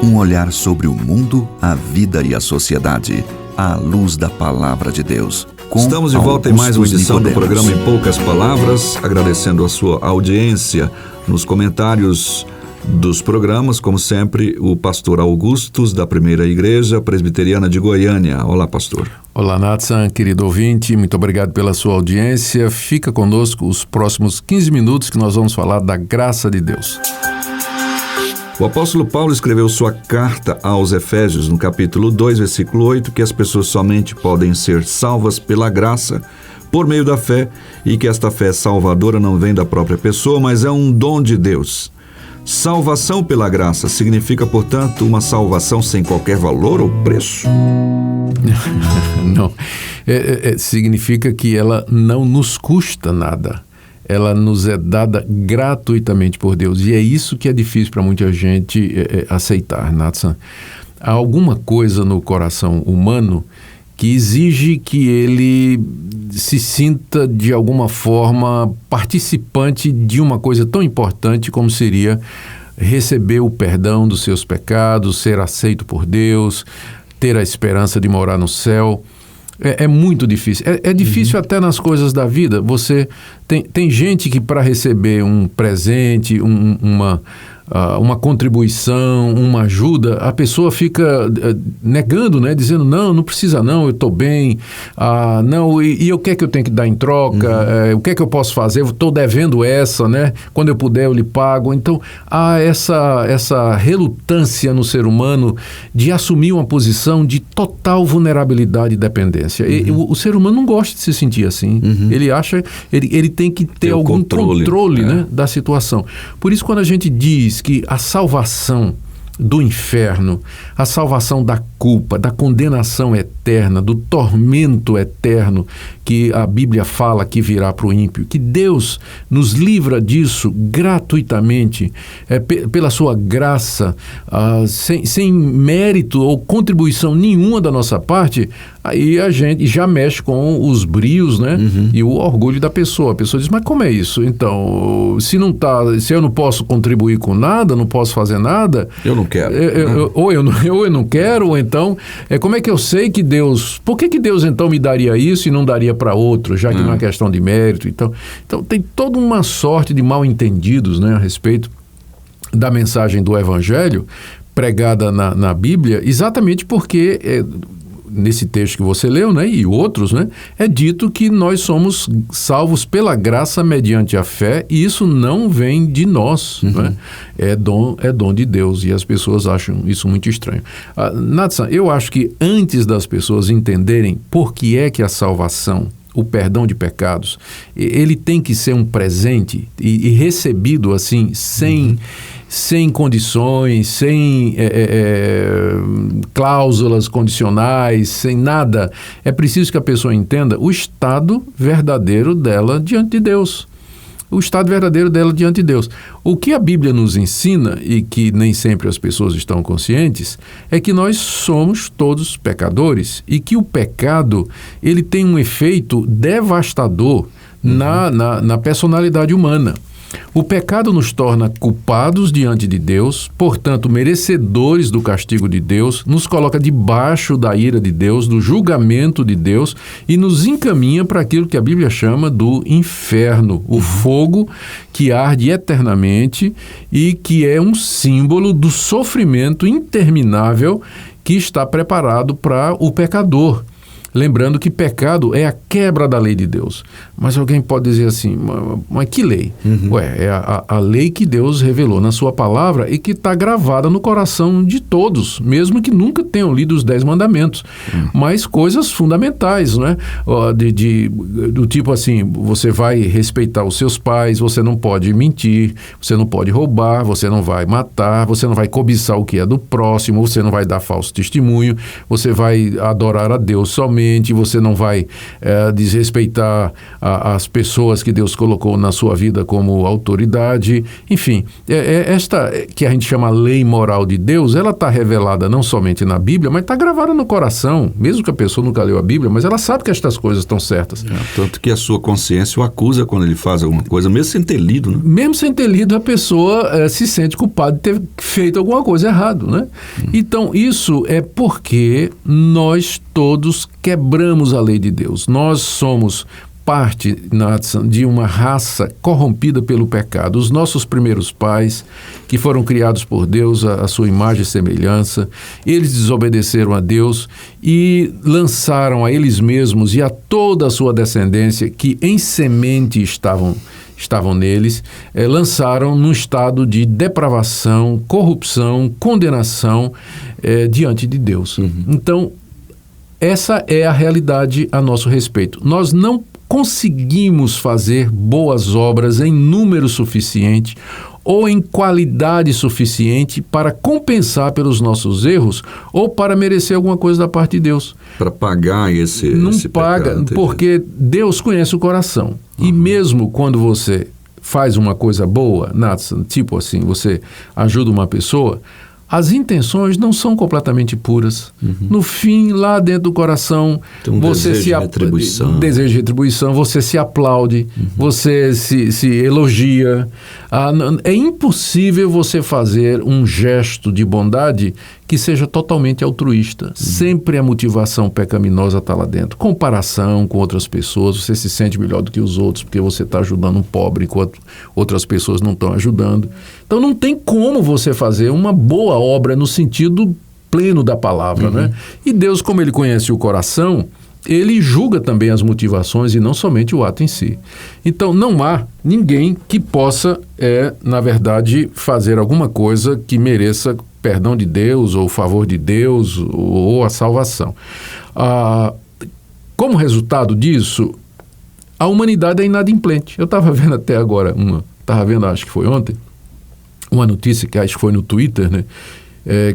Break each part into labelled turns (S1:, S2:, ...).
S1: Um olhar sobre o mundo, a vida e a sociedade, à luz da Palavra de Deus.
S2: Estamos de volta em mais uma edição do programa Em Poucas Palavras, agradecendo a sua audiência nos comentários dos programas, como sempre, o pastor Augustus, da Primeira Igreja Presbiteriana de Goiânia. Olá, pastor.
S3: Olá, Natsan, querido ouvinte, muito obrigado pela sua audiência. Fica conosco os próximos 15 minutos que nós vamos falar da graça de Deus.
S2: O apóstolo Paulo escreveu sua carta aos Efésios, no capítulo 2, versículo 8, que as pessoas somente podem ser salvas pela graça, por meio da fé, e que esta fé salvadora não vem da própria pessoa, mas é um dom de Deus. Salvação pela graça significa, portanto, uma salvação sem qualquer valor ou preço?
S3: Não. Significa que ela não nos custa nada. Ela nos é dada gratuitamente por Deus. E é isso que é difícil para muita gente aceitar, Natsan. Há alguma coisa no coração humano que exige que ele se sinta, de alguma forma, participante de uma coisa tão importante como seria receber o perdão dos seus pecados, ser aceito por Deus, ter a esperança de morar no céu. É muito difícil. É difícil até nas coisas da vida. Você tem gente que, para receber um presente, uma contribuição, uma ajuda, a pessoa fica negando, né? Dizendo, não precisa não, eu estou bem, não, e o que é que eu tenho que dar em troca? O que é que eu posso fazer? Estou devendo essa, né? Quando eu puder eu lhe pago. Então, há essa relutância no ser humano de assumir uma posição de total vulnerabilidade e dependência. O ser humano não gosta de se sentir assim. Ele acha, ele tem que ter algum controle né, da situação. Por isso, quando a gente diz que a salvação do inferno, a salvação da culpa, da condenação eterna, do tormento eterno que a Bíblia fala que virá para o ímpio, que Deus nos livra disso gratuitamente, pela sua graça, sem mérito ou contribuição nenhuma da nossa parte, aí a gente já mexe com os brios, né? E o orgulho da pessoa. A pessoa diz, mas como é isso? Então, se eu não posso contribuir com nada, não posso fazer nada...
S2: Eu não quero.
S3: Ou eu não quero, ou então, como é que eu sei que Deus... Por que Deus então me daria isso e não daria para outro, já que não é questão de mérito? Então tem toda uma sorte de mal-entendidos, né, a respeito da mensagem do Evangelho pregada na Bíblia, exatamente porque... nesse texto que você leu, né, e outros, né, é dito que nós somos salvos pela graça mediante a fé, e isso não vem de nós, né? É dom de Deus, e as pessoas acham isso muito estranho. Natsan, eu acho que antes das pessoas entenderem por que é que a salvação, o perdão de pecados, ele tem que ser um presente e recebido assim, sem condições, sem cláusulas condicionais, sem nada. É preciso que a pessoa entenda o estado verdadeiro dela diante de Deus. O estado verdadeiro dela diante de Deus. O que a Bíblia nos ensina, e que nem sempre as pessoas estão conscientes, é que nós somos todos pecadores e que o pecado ele tem um efeito devastador na personalidade humana. O pecado nos torna culpados diante de Deus, portanto, merecedores do castigo de Deus, nos coloca debaixo da ira de Deus, do julgamento de Deus, e nos encaminha para aquilo que a Bíblia chama do inferno, o fogo que arde eternamente e que é um símbolo do sofrimento interminável que está preparado para o pecador. Lembrando que pecado é a quebra da lei de Deus. Mas alguém pode dizer assim, mas que lei? É a lei que Deus revelou na sua palavra e que está gravada no coração de todos, mesmo que nunca tenham lido os 10 mandamentos. Mas coisas fundamentais, né? Do tipo assim, você vai respeitar os seus pais, você não pode mentir, você não pode roubar, você não vai matar, você não vai cobiçar o que é do próximo, você não vai dar falso testemunho, você vai adorar a Deus somente publicamente, você não vai desrespeitar as pessoas que Deus colocou na sua vida como autoridade. Enfim, esta que a gente chama lei moral de Deus, ela está revelada não somente na Bíblia, mas está gravada no coração, mesmo que a pessoa nunca leu a Bíblia, mas ela sabe que estas coisas estão certas.
S2: Tanto que a sua consciência o acusa quando ele faz alguma coisa, mesmo sem ter lido, né?
S3: Mesmo sem ter lido, a pessoa se sente culpada de ter feito alguma coisa errada, né? Então, isso é porque nós todos quebramos a lei de Deus. Nós somos parte, Nathan, de uma raça corrompida pelo pecado. Os nossos primeiros pais, que foram criados por Deus à sua imagem e semelhança, eles desobedeceram a Deus e lançaram a eles mesmos e a toda a sua descendência, que em semente estavam neles, lançaram num estado de depravação, corrupção, condenação diante de Deus. Então, essa é a realidade a nosso respeito. Nós não conseguimos fazer boas obras em número suficiente ou em qualidade suficiente para compensar pelos nossos erros ou para merecer alguma coisa da parte de Deus.
S2: Para pagar esse
S3: paga,
S2: pecado.
S3: Porque Deus conhece o coração. E mesmo quando você faz uma coisa boa, Nathan, tipo assim, você ajuda uma pessoa, as intenções não são completamente puras. No fim, lá dentro do coração, você desejo de retribuição, você se aplaude, você se elogia. É impossível você fazer um gesto de bondade que seja totalmente altruísta. Sempre a motivação pecaminosa está lá dentro. Comparação com outras pessoas, você se sente melhor do que os outros porque você está ajudando um pobre enquanto outras pessoas não estão ajudando. Então não tem como você fazer uma boa obra no sentido pleno da palavra, né? E Deus, como Ele conhece o coração, Ele julga também as motivações e não somente o ato em si. Então não há ninguém que possa, na verdade, fazer alguma coisa que mereça perdão de Deus, ou favor de Deus, ou a salvação. Como resultado disso, a humanidade é inadimplente. Eu estava vendo até agora acho que foi ontem, uma notícia que acho que foi no Twitter, né?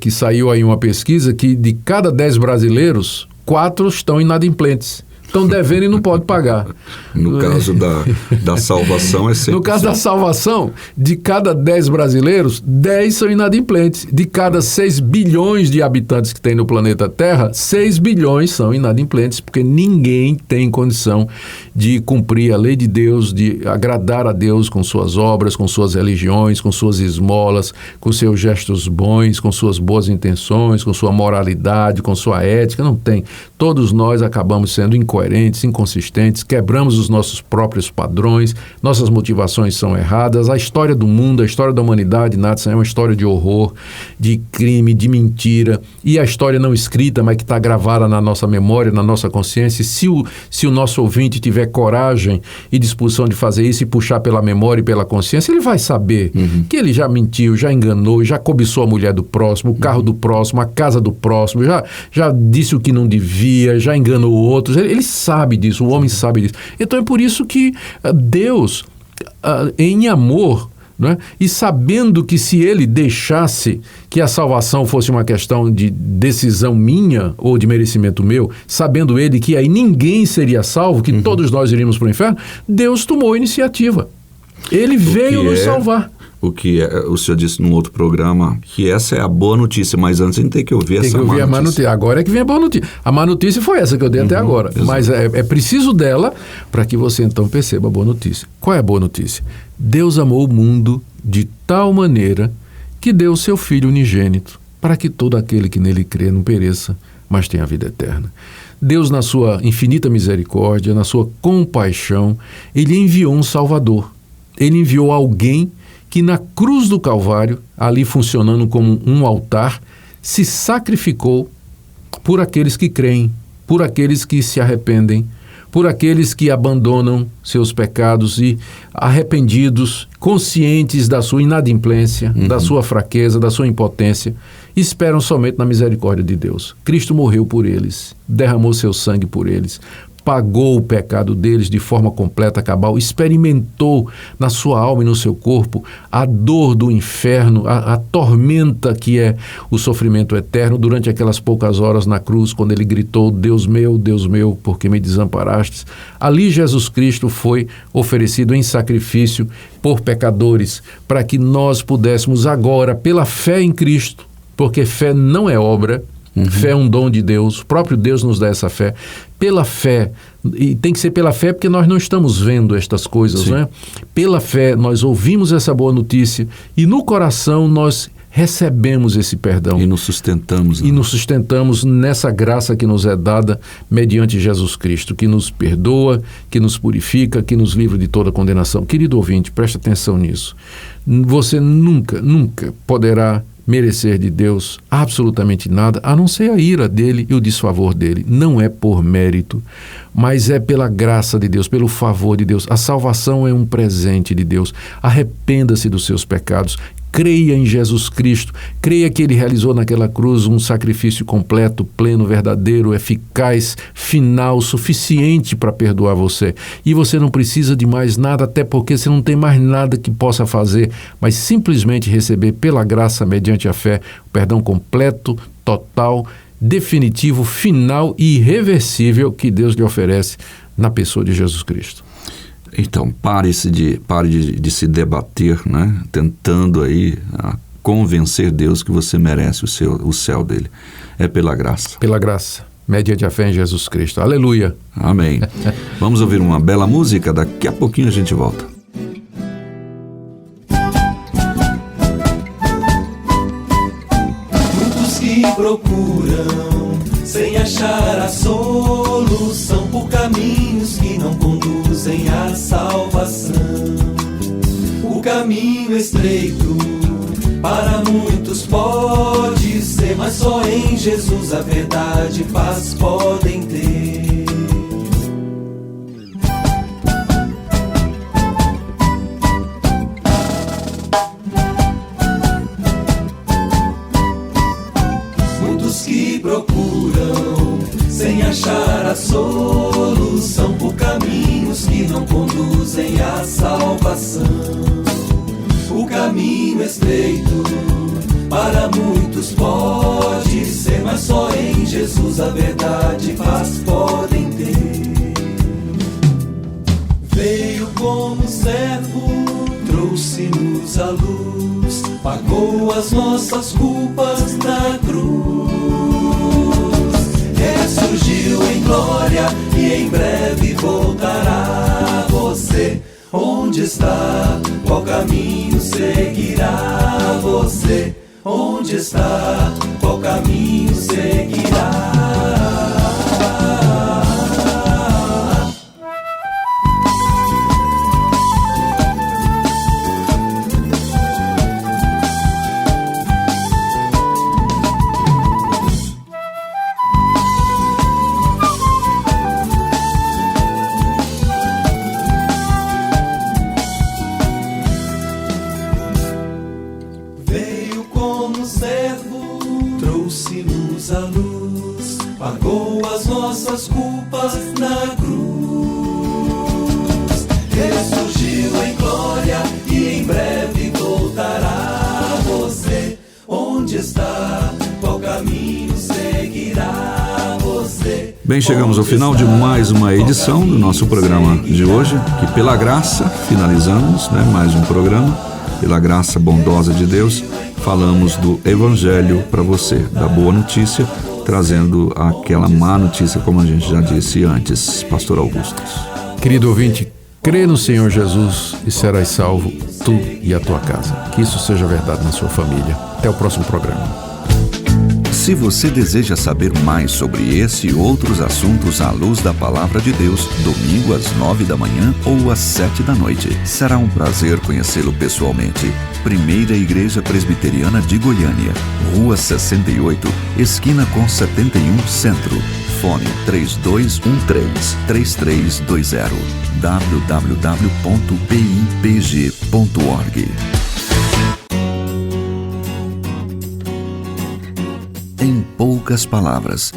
S3: Que saiu aí uma pesquisa que de cada 10 brasileiros, 4 estão inadimplentes. Estão devendo e não podem pagar.
S2: No caso da salvação é 100%.
S3: No caso da salvação, de cada 10 brasileiros, 10 são inadimplentes. De cada 6 bilhões de habitantes que tem no planeta Terra, 6 bilhões são inadimplentes, porque ninguém tem condição de cumprir a lei de Deus, de agradar a Deus com suas obras, com suas religiões, com suas esmolas, com seus gestos bons, com suas boas intenções, com sua moralidade, com sua ética. Não tem. Todos nós acabamos sendo incoerentes, inconsistentes, quebramos os nossos próprios padrões, nossas motivações são erradas. A história do mundo, a história da humanidade, Nathan, é uma história de horror, de crime, de mentira, e a história não escrita, mas que está gravada na nossa memória, na nossa consciência. Se o nosso ouvinte tiver coragem e disposição de fazer isso e puxar pela memória e pela consciência, ele vai saber que ele já mentiu, já enganou, já cobiçou a mulher do próximo, o carro do próximo, a casa do próximo, já disse o que não devia, já enganou outros. Ele sabe disso, o homem sabe disso. Então é por isso que Deus, em amor, né, e sabendo que se Ele deixasse que a salvação fosse uma questão de decisão minha ou de merecimento meu, sabendo Ele que aí ninguém seria salvo, que todos nós iríamos para o inferno, Deus tomou a iniciativa. Ele veio nos salvar.
S2: O senhor disse num outro programa que essa é a boa notícia, mas antes a gente tem que ouvir essa má notícia.
S3: Agora é que vem a boa notícia. A má notícia foi essa que eu dei até agora, exato. Mas é preciso dela para que você então perceba a boa notícia. Qual é a boa notícia? Deus amou o mundo de tal maneira que deu o seu Filho unigênito, para que todo aquele que nele crê não pereça, mas tenha a vida eterna. Deus, na sua infinita misericórdia, na sua compaixão, Ele enviou um Salvador. Ele enviou alguém que na cruz do Calvário, ali funcionando como um altar, se sacrificou por aqueles que creem, por aqueles que se arrependem, por aqueles que abandonam seus pecados e arrependidos, conscientes da sua inadimplência, da sua fraqueza, da sua impotência, esperam somente na misericórdia de Deus. Cristo morreu por eles, derramou seu sangue por eles, pagou o pecado deles de forma completa, cabal, experimentou na sua alma e no seu corpo a dor do inferno, a tormenta que é o sofrimento eterno durante aquelas poucas horas na cruz, quando ele gritou: Deus meu, por que me desamparastes? Ali Jesus Cristo foi oferecido em sacrifício por pecadores, para que nós pudéssemos agora, pela fé em Cristo, porque fé não é obra, fé é um dom de Deus, o próprio Deus nos dá essa fé, pela fé, e tem que ser pela fé porque nós não estamos vendo estas coisas, né? Pela fé nós ouvimos essa boa notícia e no coração nós recebemos esse perdão.
S2: E nos sustentamos.
S3: E nos sustentamos nessa graça que nos é dada mediante Jesus Cristo, que nos perdoa, que nos purifica, que nos livra de toda condenação. Querido ouvinte, preste atenção nisso. Você nunca poderá merecer de Deus absolutamente nada, a não ser a ira dele e o desfavor dele. Não é por mérito, mas é pela graça de Deus, pelo favor de Deus. A salvação é um presente de Deus. Arrependa-se dos seus pecados. Creia em Jesus Cristo, creia que Ele realizou naquela cruz um sacrifício completo, pleno, verdadeiro, eficaz, final, suficiente para perdoar você. E você não precisa de mais nada, até porque você não tem mais nada que possa fazer, mas simplesmente receber pela graça, mediante a fé, o perdão completo, total, definitivo, final e irreversível que Deus lhe oferece na pessoa de Jesus Cristo.
S2: Então, pare de se debater, né? Tentando aí convencer Deus que você merece o céu dele. É pela graça.
S3: Pela graça, mediante a fé em Jesus Cristo. Aleluia.
S2: Amém. Vamos ouvir uma bela música, daqui a pouquinho a gente volta.
S4: Muitos que procuram sem achar a solução por caminhos que não conduzem à salvação. O caminho estreito para muitos pode ser, mas só em Jesus a verdade e paz podem ter. Muitos que procuram sem achar a solução por caminhos que não conduzem à salvação. O caminho estreito para muitos pode ser, mas só em Jesus a verdade e paz podem ter. Veio como servo, trouxe-nos a luz, pagou as nossas culpas na cruz. Ressurgiu em glória e em breve voltará. Você, onde está? Qual caminho seguirá? Você, onde está? Qual caminho seguirá? Trouxe-nos a luz, pagou as nossas culpas na cruz. Ressurgiu em glória e em breve voltará. Você, onde está? Qual caminho seguirá? Você.
S2: Bem, chegamos ao final de mais uma edição do nosso programa de hoje, que pela graça, finalizamos, né, mais um programa, pela graça bondosa de Deus, falamos do Evangelho para você, da boa notícia, trazendo aquela má notícia, como a gente já disse antes, Pastor Augusto.
S3: Querido ouvinte, crê no Senhor Jesus e serás salvo, tu e a tua casa. Que isso seja verdade na sua família. Até o próximo programa.
S1: Se você deseja saber mais sobre esse e outros assuntos à luz da Palavra de Deus, domingo às 9 da manhã ou às 7 da noite. Será um prazer conhecê-lo pessoalmente. Primeira Igreja Presbiteriana de Goiânia, Rua 68, esquina com 71 Centro. Fone 3213-3320. www.pipg.org. Em poucas palavras,